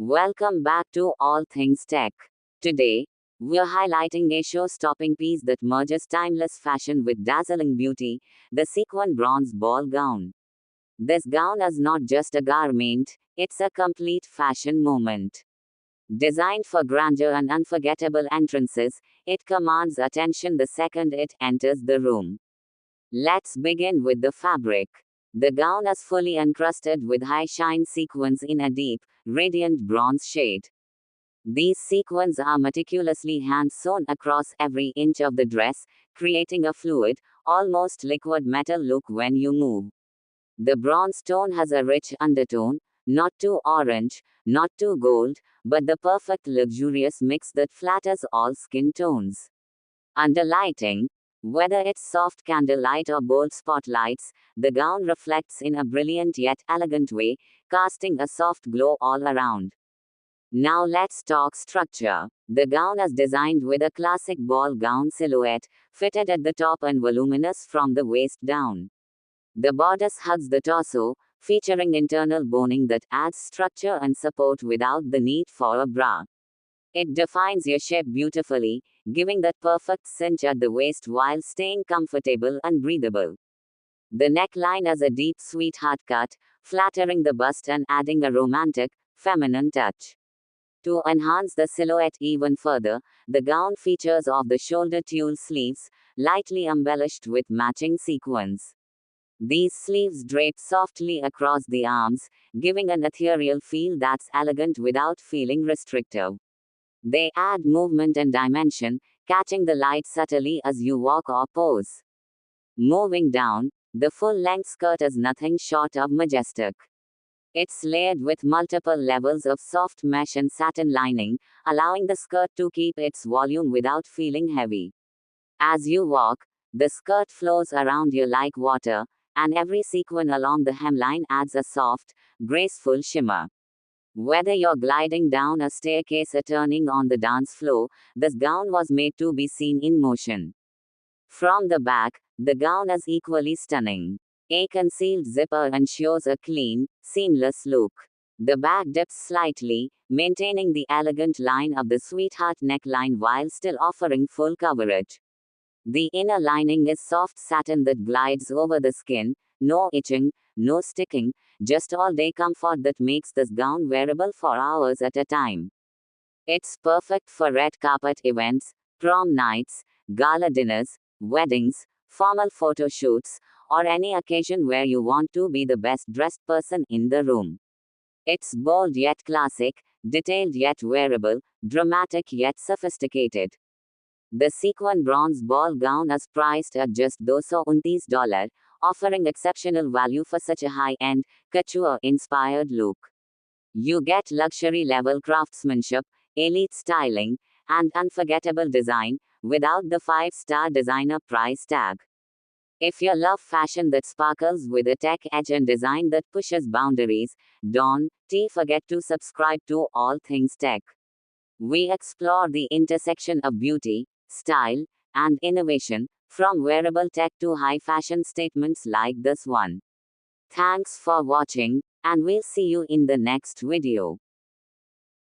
Welcome back to All Things Tech. Today, we're highlighting a show stopping piece that merges timeless fashion with dazzling beauty, the sequin bronze ball gown. This gown is not just a garment, it's a complete fashion moment. Designed for grandeur and unforgettable entrances, it commands attention the second it enters the room. Let's begin with the fabric. The gown is fully encrusted with high shine sequins in a deep, radiant bronze shade. These sequins are meticulously hand sewn across every inch of the dress, creating a fluid, almost liquid metal look when you move. The bronze tone has a rich undertone, not too orange, not too gold, but the perfect luxurious mix that flatters all skin tones. Under lighting, whether it's soft candlelight or bold spotlights, the gown reflects in a brilliant yet elegant way, casting a soft glow all around. Now let's talk structure. The gown is designed with a classic ball gown silhouette, fitted at the top and voluminous from the waist down. The bodice hugs the torso, featuring internal boning that adds structure and support without the need for a bra. It defines your shape beautifully, giving that perfect cinch at the waist while staying comfortable and breathable. The neckline is a deep sweetheart cut, flattering the bust and adding a romantic, feminine touch. To enhance the silhouette even further, the gown features off-the-shoulder tulle sleeves, lightly embellished with matching sequins. These sleeves drape softly across the arms, giving an ethereal feel that's elegant without feeling restrictive. They add movement and dimension, catching the light subtly as you walk or pose. Moving down, the full-length skirt is nothing short of majestic. It's layered with multiple levels of soft mesh and satin lining, allowing the skirt to keep its volume without feeling heavy. As you walk, the skirt flows around you like water, and every sequin along the hemline adds a soft, graceful shimmer. Whether you're gliding down a staircase or turning on the dance floor, this gown was made to be seen in motion. From the back, the gown is equally stunning. A concealed zipper ensures a clean, seamless look. The back dips slightly, maintaining the elegant line of the sweetheart neckline while still offering full coverage. The inner lining is soft satin that glides over the skin, no itching, no sticking, just all-day comfort that makes this gown wearable for hours at a time. It's perfect for red carpet events, prom nights, gala dinners, weddings, formal photo shoots, or any occasion where you want to be the best dressed person in the room. It's bold yet classic, detailed yet wearable, dramatic yet sophisticated. The sequin bronze ball gown is priced at just $229, offering exceptional value for such a high-end, couture-inspired look. You get luxury-level craftsmanship, elite styling, and unforgettable design, without the 5-star designer price tag. If you love fashion that sparkles with a tech edge and design that pushes boundaries, don't forget to subscribe to All Things Tech. We explore the intersection of beauty, style, and innovation, from wearable tech to high fashion statements like this one. Thanks for watching, and we'll see you in the next video.